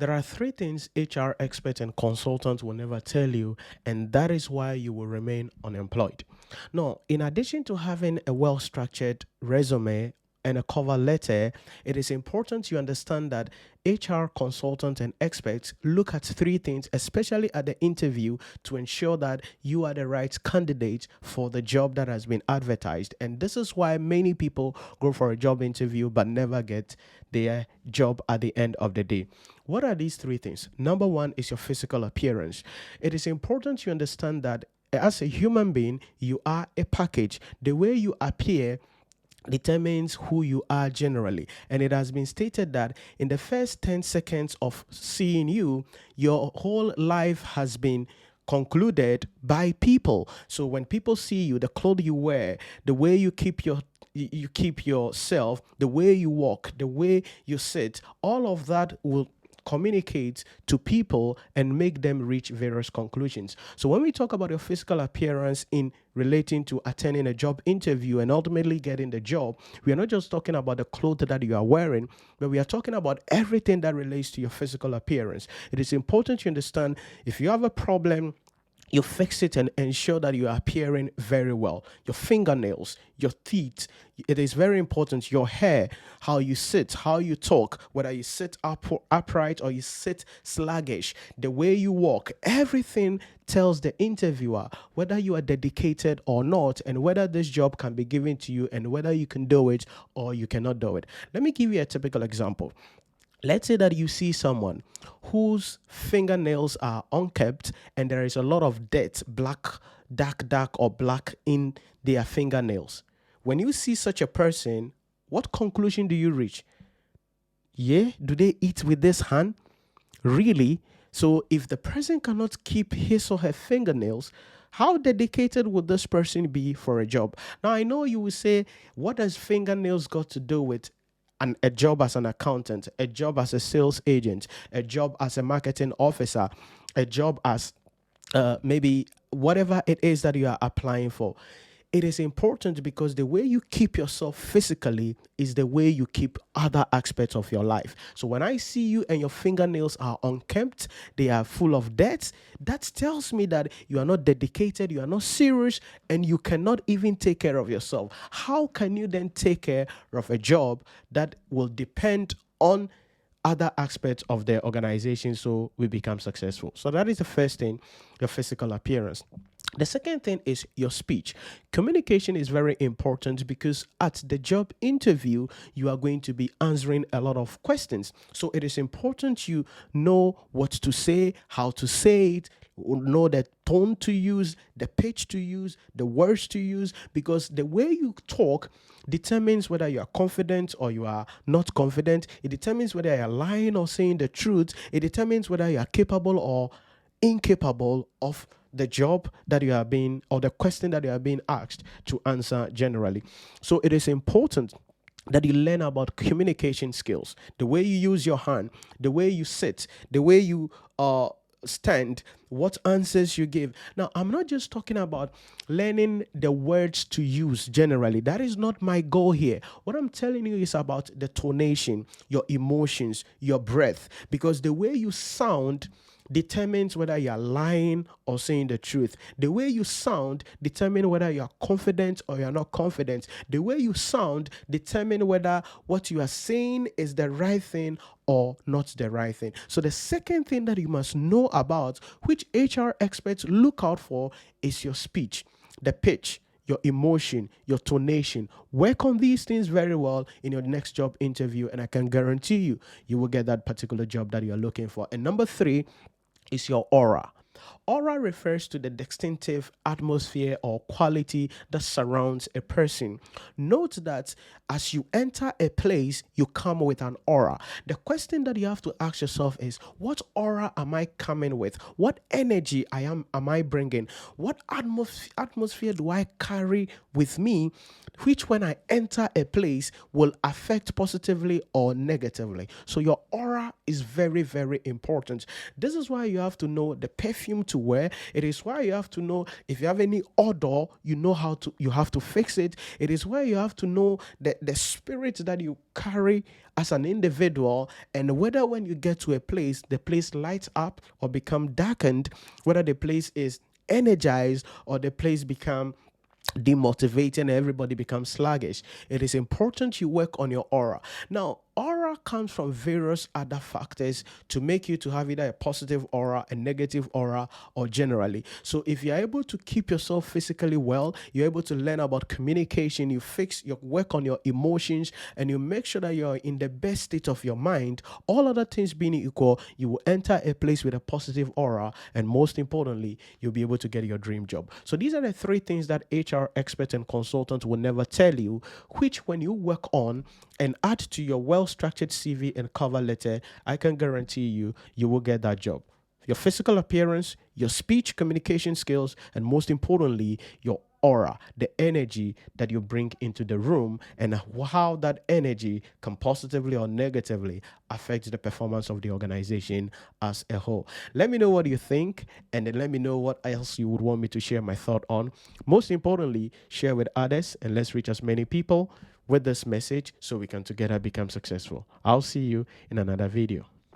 There are three things HR experts and consultants will never tell you, and that is why you will remain unemployed. Now, in addition to having a well structured resume and a cover letter, it is important you understand that HR consultants and experts look at three things, especially at the interview, to ensure that you are the right candidate for the job that has been advertised. And this is why many people go for a job interview but never get their job at the end of the day. What are these three things? Number one is your physical appearance. It is important you understand that as a human being, you are a package. The way you appear determines who you are generally. And it has been stated that in the first 10 seconds of seeing you, your whole life has been concluded by people. So when people see you, the clothes you wear, the way you keep yourself, the way you walk, the way you sit, all of that will communicate to people and make them reach various conclusions. So when we talk about your physical appearance in relating to attending a job interview and ultimately getting the job, we are not just talking about the clothes that you are wearing, but we are talking about everything that relates to your physical appearance. It is important you understand if you have a problem, you fix it and ensure that you are appearing very well. Your fingernails, your teeth, it is very important. Your hair, how you sit, how you talk, whether you sit upright or you sit sluggish, the way you walk, everything tells the interviewer whether you are dedicated or not, and whether this job can be given to you and whether you can do it or you cannot do it. Let me give you a typical example. Let's say that you see someone whose fingernails are unkept and there is a lot of dirt, black, dark, or black in their fingernails. When you see such a person, what conclusion do you reach? Yeah, do they eat with this hand? Really? So if the person cannot keep his or her fingernails, how dedicated would this person be for a job? Now I know you will say, what does fingernails got to do with a job as an accountant, a job as a sales agent, a job as a marketing officer, a job as maybe whatever it is that you are applying for? It is important because the way you keep yourself physically is the way you keep other aspects of your life. So when I see you and your fingernails are unkempt, they are full of dirt, that tells me that you are not dedicated, you are not serious, and you cannot even take care of yourself. How can you then take care of a job that will depend on other aspects of the organization so we become successful? So that is the first thing, your physical appearance. The second thing is your speech. Communication is very important because at the job interview, you are going to be answering a lot of questions. So it is important you know what to say, how to say it, know the tone to use, the pitch to use, the words to use, because the way you talk determines whether you are confident or you are not confident. It determines whether you are lying or saying the truth. It determines whether you are capable or incapable of the job that you are being, or the question that you are being asked to answer generally. So it is important that you learn about communication skills, the way you use your hand, the way you sit, the way you stand, what answers you give. Now, I'm not just talking about learning the words to use generally. That is not my goal here. What I'm telling you is about the tonation, your emotions, your breath, because the way you sound determines whether you're lying or saying the truth. The way you sound determines whether you're confident or you're not confident. The way you sound determines whether what you are saying is the right thing or not the right thing. So the second thing that you must know about, which HR experts look out for, is your speech, the pitch, your emotion, your tonation. Work on these things very well in your next job interview, and I can guarantee you, you will get that particular job that you're looking for. And number three is your aura. Aura refers to the distinctive atmosphere or quality that surrounds a person. Note that as you enter a place, you come with an aura. The question that you have to ask yourself is, what aura am I coming with? What energy am I bringing? What atmosphere do I carry with me, which when I enter a place will affect positively or negatively? So your aura is very, very important. This is why you have to know the perfume to wear. It is why you have to know if you have any odor, you have to fix it. It is why you have to know the spirit that you carry as an individual, and whether when you get to a place, the place lights up or become darkened, whether the place is energized or the place become demotivating and everybody becomes sluggish. It is important you work on your aura. Now, aura comes from various other factors to make you to have either a positive aura, a negative aura, or generally. So if you're able to keep yourself physically well, you're able to learn about communication, you work on your emotions, and you make sure that you're in the best state of your mind, all other things being equal, you will enter a place with a positive aura, and most importantly, you'll be able to get your dream job. So these are the three things that HR experts and consultants will never tell you, which when you work on and add to your well-structured CV and cover letter, I can guarantee you will get that job. Your physical appearance, your speech communication skills, and most importantly, your aura, the energy that you bring into the room, and how that energy can positively or negatively affect the performance of the organization as a whole. Let me know what you think, and then let me know what else you would want me to share my thought on. Most importantly, share with others, and let's reach as many people with this message so we can together become successful. I'll see you in another video.